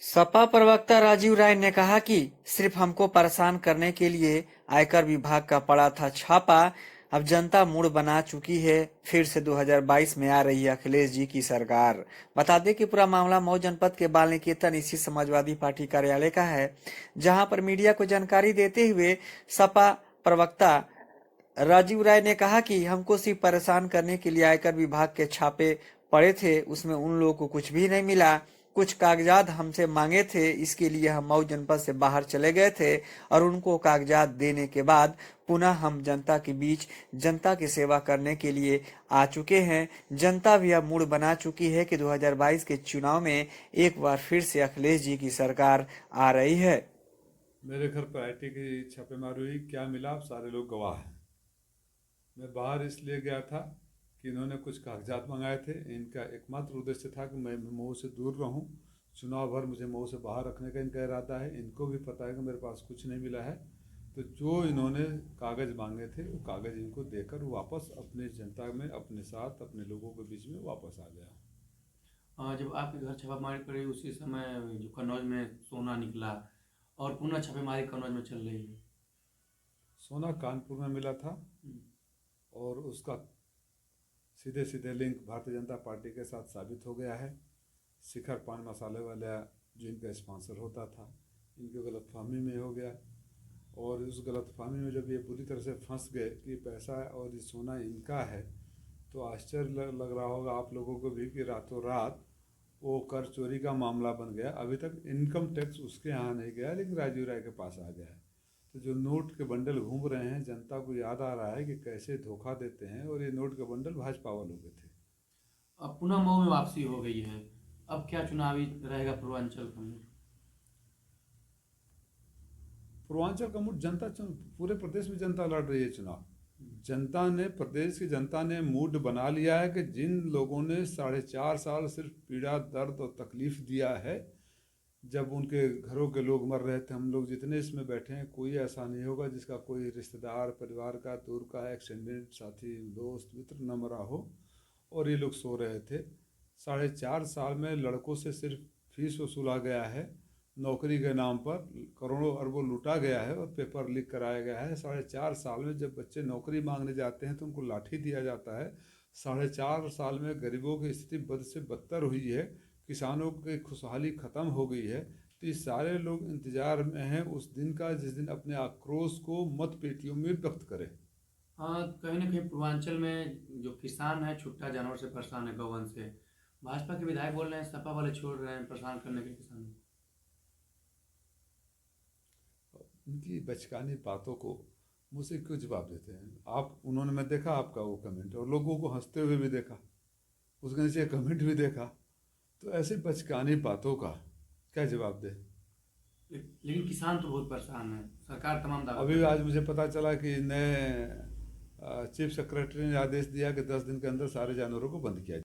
सपा प्रवक्ता राजीव राय ने कहा कि सिर्फ हमको परेशान करने के लिए आयकर विभाग का पड़ा था छापा। अब जनता मूड बना चुकी है। फिर से 2022 में आ रही है अखिलेश जी की सरकार। बता दें कि पूरा मामला मऊ जनपद के बाल निकेतन स्थित समाजवादी पार्टी कार्यालय का है, जहां पर मीडिया को जानकारी देते हुए सपा प्रवक्ता राजीव राय ने कहा कि हमको सिर्फ परेशान करने के लिए आयकर विभाग के छापे पड़े थे, उसमें उन लोगों को कुछ भी नहीं मिला। कुछ कागजात हमसे मांगे थे, इसके लिए हम मऊ जनपद से बाहर चले गए थे और उनको कागजात देने के बाद पुनः हम जनता के बीच जनता की सेवा करने के लिए आ चुके हैं। जनता भी अब मूड बना चुकी है कि 2022 के चुनाव में एक बार फिर से अखिलेश जी की सरकार आ रही है। मेरे घर पर आईटी की छापेमारी हुई, क्या मिला आप सारे लोग गवाह हैं। मैं बाहर इसलिए गया था कि इन्होंने कुछ कागजात मंगाए थे। इनका एकमात्र उद्देश्य था कि मैं मऊ से दूर रहूं। चुनाव भर मुझे मऊ से बाहर रखने का इनका इरादा है। इनको भी पता है कि मेरे पास कुछ नहीं मिला है, तो जो इन्होंने कागज़ मांगे थे वो कागज़ इनको देकर वापस अपनी जनता में, अपने साथ, अपने लोगों के बीच में वापस आ गया। जब आपके घर छापामारी पड़ी उसी समय जो कन्नौज में सोना निकला और पुनः छापेमारी कन्नौज में चल रही है। सोना कानपुर में मिला था और उसका सीधे सीधे लिंक भारतीय जनता पार्टी के साथ साबित हो गया है। शिखर पान मसाले वाला जो इनका स्पॉन्सर होता था, इनकी गलतफहमी में हो गया। और उस गलतफहमी में जब ये पूरी तरह से फंस गए कि पैसा और ये सोना इनका है, तो आश्चर्य लग रहा होगा आप लोगों को भी कि रातों रात वो कर चोरी का मामला बन गया। अभी तक इनकम टैक्स उसके यहाँ नहीं गया, लेकिन राजीव राय के पास आ गया है। तो जो नोट के बंडल घूम रहे हैं, जनता को याद आ रहा है कि कैसे धोखा देते हैं, और ये नोट के बंडल भाजपा वालों के थे। अब पुनः मऊ में वापसी हो गई है। अब क्या चुनावी रहेगा पूर्वांचल का मूड? पूर्वांचल का मूड जनता पूरे प्रदेश में जनता लड़ रही है चुनाव। जनता ने, प्रदेश की जनता ने मूड बना लिया है कि जिन लोगों ने 4.5 साल सिर्फ पीड़ा, दर्द और तकलीफ दिया है, जब उनके घरों के लोग मर रहे थे, हम लोग जितने इसमें बैठे हैं कोई ऐसा नहीं होगा जिसका कोई रिश्तेदार, परिवार का, दूर का, एक्सटेंडेड साथी, दोस्त, मित्र न मरा हो। और ये लोग सो रहे थे। 4.5 साल में लड़कों से सिर्फ फीस वसूला गया है, नौकरी के नाम पर करोड़ों अरबों लूटा गया है और पेपर लीक कराया गया है। 4.5 साल में जब बच्चे नौकरी मांगने जाते हैं तो उनको लाठी दिया जाता है। 4.5 साल में गरीबों की स्थिति बद से बदतर हुई है, किसानों की खुशहाली ख़त्म हो गई है। तो ये सारे लोग इंतज़ार में हैं उस दिन का जिस दिन अपने आक्रोश को मत पेटियों में व्यक्त करें। हाँ, कहीं ना कहीं पूर्वांचल में जो किसान है छुट्टा जानवर से परेशान है, गौवन से। भाजपा के विधायक बोल रहे हैं सपा वाले छोड़ रहे हैं परेशान करने के किसानों को। उनकी बचकानी बातों को मुझसे क्यों जवाब देते हैं आप? उन्होंने, मैं देखा आपका वो कमेंट और लोगों को हंसते हुए भी देखा, उसके नीचे कमेंट भी देखा। तो ऐसी बचकानी बातों का क्या जवाब दे? लेकिन किसान तो बहुत परेशान है, सरकार तमाम दावा कर अभी रही आज है। मुझे पता चला कि नए चीफ सेक्रेटरी ने आदेश दिया कि 10 दिन के अंदर सारे जानवरों को बंद किया जाए।